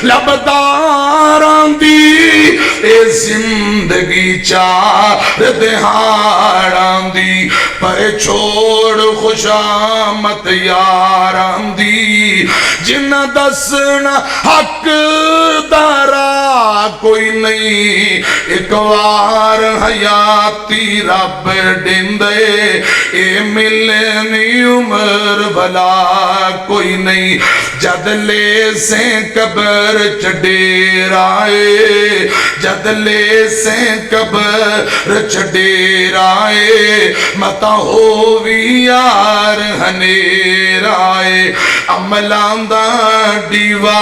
لبداران دی اے زندگی چار دہاڑاں دی پر چھوڑ خوشامت یاران دی جنہ دسنا حق دارا کوئی نہیں ایک وار حیاتی رب ڈندے اے ملنی عمر بھلا کوئی نہیں جد لے سے قبر چڈیر آئے جد لے سے قبر چڈیر آئے متا ہووی یار ہنیر آئے عملان دا دیوا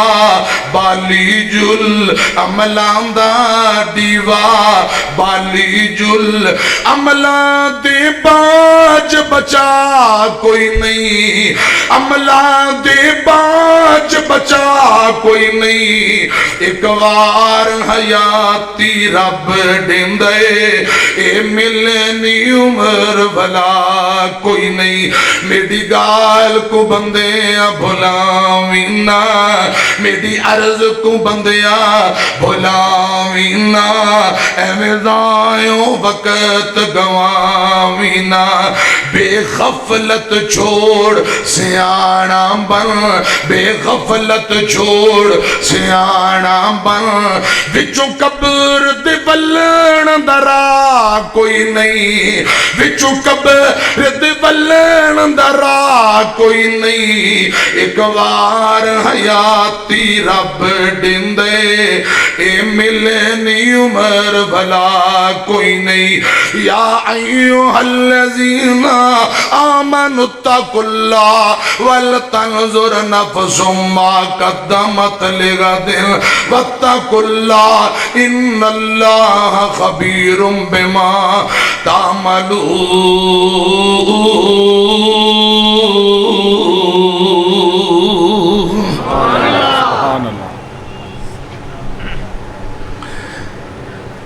بالی جل عملان دا دیوا بالی جل عملان دے باج بچا کوئی نہیں عملان دے باج بچا کوئی نہیں ایک وار حیاتی رب ڈندے اے ملنی عمر بھلا کوئی نہیں میری گال کو بندیاں بھلاوینا میری عرض کو بندیاں بھلاوینا اے مردائیوں وقت گواوینا بے غفلت چھوڑ سیانا بن بے غفلت چھوڑ سیانا بن وچوں قبر دے ولن درا کوئی نہیں وچوں قبر دے ولن درا کوئی نہیں ایک وار حیاتی رب ڈندے اے ملنی عمر بھلا کوئی نہیں یا ایوہ الذین آمنوا اتقوا اللہ ولتنظر نفس ما قدمت لغد واتقوا اللہ ان اللہ خبیر بما تعملون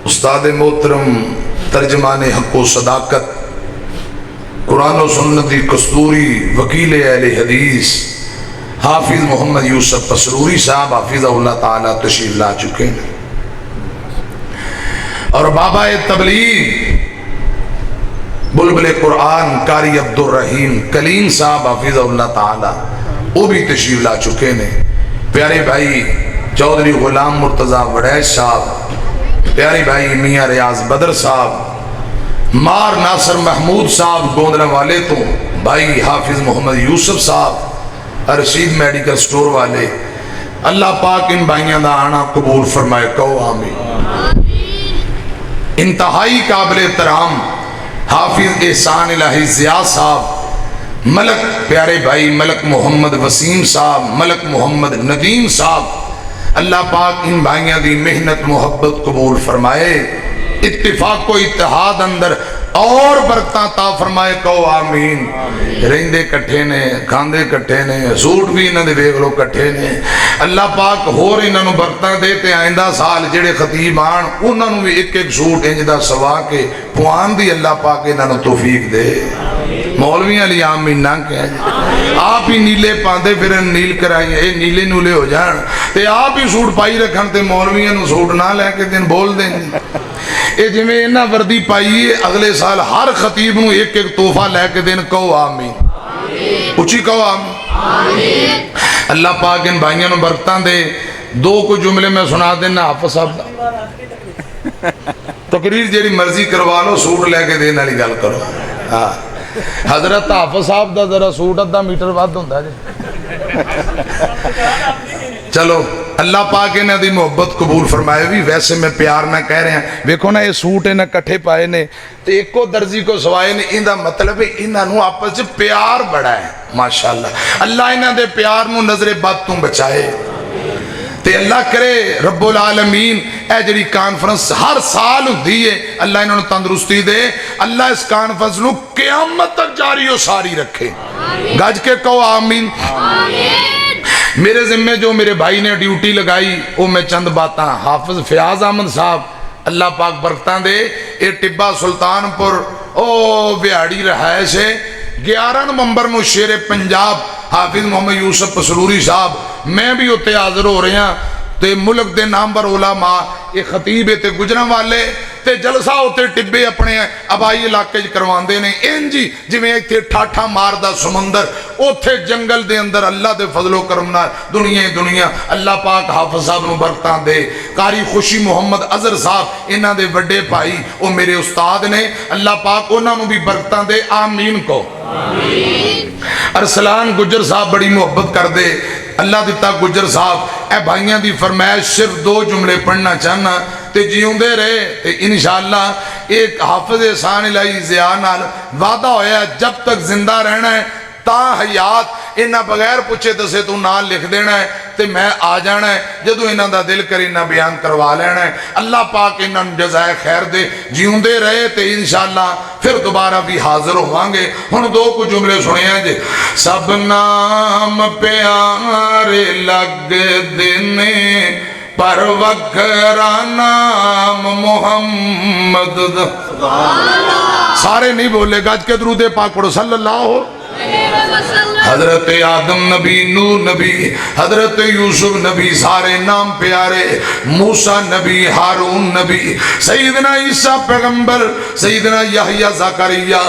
استاد محترم ترجمان حق و صداقت قرآن و سنت کی کستوری وکیل اہل حدیث حافظ محمد یوسف پسروری صاحب حافظہ اللہ تعالیٰ تشریف لا چکے ہیں اور بابا تبلیغ بلبل قرآن قاری عبدالرحیم کلیم صاحب حافظہ اللہ تعالیٰ وہ بھی تشریف لا چکے ہیں پیارے بھائی چودھری غلام مرتضی وڑیچ صاحب پیاری بھائی میاں ریاض بدر صاحب مار ناصر محمود صاحب گوندرہ والے تو بھائی حافظ محمد یوسف صاحب رشید میڈیکل سٹور والے اللہ پاک ان بھائیوں دا آنا قبول فرمائے، کہو آمین۔ انتہائی قابل احترام حافظ احسان الہی ضیاء صاحب، ملک پیارے بھائی ملک محمد وسیم صاحب، ملک محمد ندیم صاحب، اللہ پاک ان بھائیوں دی محنت محبت قبول فرمائے، اتفاق و اتحاد اندر اور برکتاں عطا فرمائے، کہو آمین۔ رہندے کٹھے نے، کھاندے کٹھے نے، سوٹ بھی انہاں دے ویکھ لو کٹھے نے، اللہ پاک ہور انہاں نوں برکتاں دے تے آئندہ سال جڑے خطیب آن انہاں نوں بھی ایک ایک سوٹ انج دا سوا کے پوان دی اللہ پاک انہاں نوں توفیق دے۔ مولویاں علی آمین نہ کہیں، آپ ہی نیلے پاندے پھرن نیل کرائیں، اے نیلے نولے ہو جان تے آپ ہی سوٹ پائی رکھن تے مولویاں نوں سوٹ نہ لے کے دن بول دیں۔ اے جویں انہاں وردی پائیے اگلے سال ہر خطیب نوں ایک ایک تحفہ لے کے دین، کہو آمین، اچھی کہو آمین۔ اللہ پاک ان بھائیوں نوں برکتاں دے۔ دو کو جملے میں سنا دینا حافظ صاحب دا، تقریر جیڑی مرضی کروا لو، سوٹ لے کے دین والی گل کرو۔ ہاں حضرت حافظ صاحب دا ذرا سوٹ ادھا میٹر ود ہوندا جی۔ چلو اللہ پاک انہاں دی محبت قبول فرمائے۔ بھی ویسے میں پیار نہ کہہ رہے ہیں، ویکھو نا یہ سوٹ انہاں کٹھے پائے نے تے ایکو درزی کو سوائے نے، ان دا مطلب ہے انہاں نوں آپس وچ پیار بڑا ہے ماشاءاللہ۔ اللہ انہاں دے پیار نوں نظر بد تو بچائے تے اللہ کرے رب العالمین اے جڑی کانفرنس ہر سال ہوندی ہے، اللہ انہاں نوں تندرستی دے، اللہ اس کانفرنس نوں قیامت تک جاری و ساری رکھے، گج کے کہو آمین۔ میرے ذمہ جو میرے بھائی نے ڈیوٹی لگائی وہ میں چند باتاں، حافظ فیاض احمد صاحب اللہ پاک برکتاں دے، اے ٹبہ سلطان پور او بیاڑی رہائش ہے، 11 نومبر نو شیر پنجاب حافظ محمد یوسف پسلوری صاحب میں بھی ہوتے حاضر ہو رہے ہیں تے ملک دے نامور علماء یہ خطیب تے گجراں والے تے جلسہ ہوتے ٹبے اپنے آبائی علاقے کرواندے نے، انجی جویں ایتھے ٹھاٹھا ماردا سمندر اوتھے جنگل دے اندر اللہ دے فضل و کرم نال دنیا اللہ پاک حافظ صاحب نوں برکتاں دے۔ قاری خوشی محمد اظہر صاحب انہاں دے وڈے بھائی او میرے استاد نے، اللہ پاک انہاں نوں بھی برکتاں دے، آمین کو۔ ارسلان گجر صاحب بڑی محبت کر دے، اللہ دیتا گجر صاحب اے بھائیاں دی فرمائش صرف 2 جملے پڑھنا چاہنا تے جیوں دے رہے تے انشاءاللہ ایک حافظ احسان الہی ضیاء نال وعدہ ہویا جب تک زندہ رہنا ہے تا حیات انہاں بغیر پوچھے دسے تو نال لکھ دینا ہے تے میں آ جانا ہے، جدو انہاں دا دل کر انہاں بیان کروا لینا ہے، اللہ پاک انہاں جزائے خیر دے، جیوں دے رہے تے انشاءاللہ پھر دوبارہ بھی حاضر ہوانگے۔ ہن 2 کو جملے سنے ہیں جی، سب نام پیارے لگ دینے پر وکھرا نام محمد دا۔ سارے نہیں بولے، گج کے درود پاک پڑھو صلی اللہ۔ حضرت آدم نبی، نوح نبی، حضرت یوسف نبی، سارے نام پیارے، موسیٰ نبی، ہارون نبی، سیدنا عیسیٰ پیغمبر، سیدنا یحییٰ زکریا،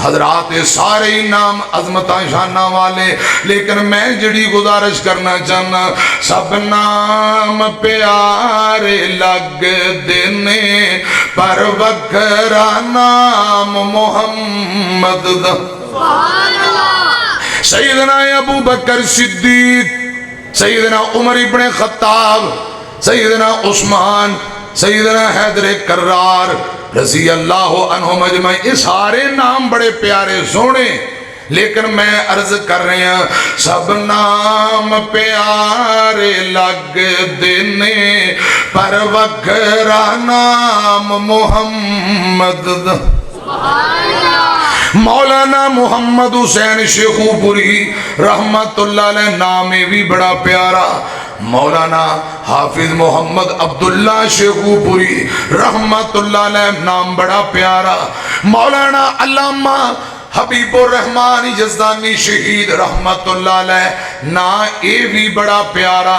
حضرات سارے نام عظمتہ شانہ والے، لیکن میں جڑی گزارش کرنا چاہنا، سب نام پیارے لگ دینے پر وکھرا نام محمد دا۔ سیدنا ابو بکر صدیق، سیدنا عمر ابن خطاب، سیدنا عثمان، سیدنا حیدر کرار رضی اللہ عنہ مجمع، یہ سارے نام بڑے پیارے سونے، لیکن میں عرض کر رہے ہیں سب نام پیارے لگ دینے پر وکھرا نام محمد دا۔ مولانا محمد حسین شیخو پوری رحمت اللہ علیہ نام بھی بڑا پیارا، مولانا حافظ محمد عبداللہ شیخو پوری رحمت اللہ علیہ نام بڑا پیارا، مولانا علامہ حبیب الرحمن یزدانی شہید رحمت اللہ علیہ نا اے بھی بڑا پیارا،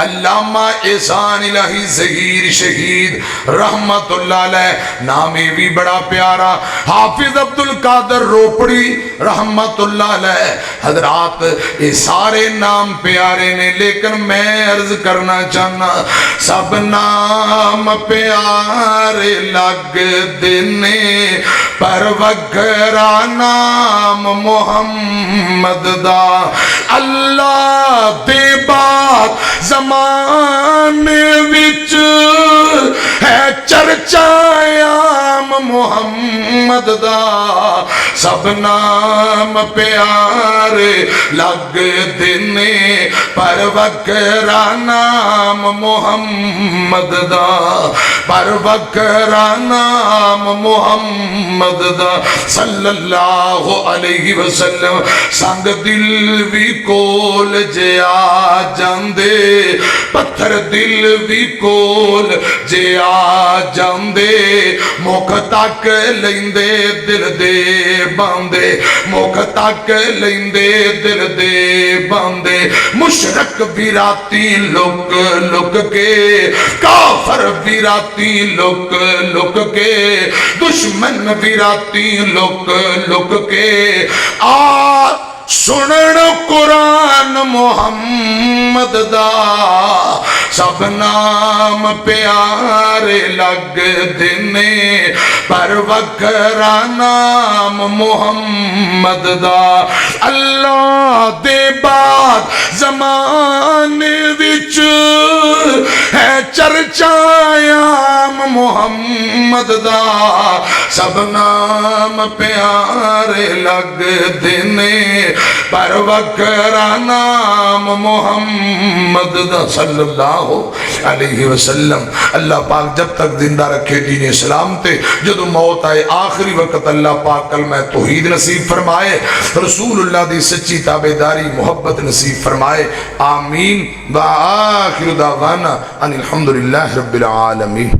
علامہ احسان الہی ظہیر شہید رحمت اللہ علیہ، نام یہ بھی بڑا پیارا، حافظ عبد القادر روپڑی رحمت اللہ علیہ۔ حضرات یہ سارے نام پیارے نے، لیکن میں عرض کرنا چاہنا سب نام پیارے لگ دینے، پر وکھرا نام محمد دا۔ اللہ دے بات زمانے وچ ہے چرچا عام محمد دا، سب نام پیارے لگ دینے، پر وکھرا نام محمد دا، پر وکھرا نام محمد دا صلی اللہ علیہ وسلم۔ سنگ دل بھی کول جے آ جاندے، پتھر دل بھی کول جے آ جاندے، مکھ تک لیندے دل دے باندے، مکھ تک لیندے دل دے باندے۔ مشرک بھی راتی لک لک کے، کافر بھی راتی لک لک کے، دشمن بھی راتی لک لک کے آ سنن قرآن محمد دا، سب نام پیارے لگ دینے، پر وکھرا نام محمد دا۔ اللہ دے بات زمانے وچ ہے چرچا عام محمد دا، سب نام پیارے لگ دینے، پر وکھرا نام محمد دا صلی اللہ علیہ وسلم۔ اللہ پاک جب تک زندہ رکھے دین اسلام تے، جدو موت آئے آخری وقت اللہ پاک کلمہ توحید نصیب فرمائے، رسول اللہ دی سچی تابعداری محبت نصیب فرمائے، آمین۔ وآخر دعوانا ان الحمدللہ رب العالمین۔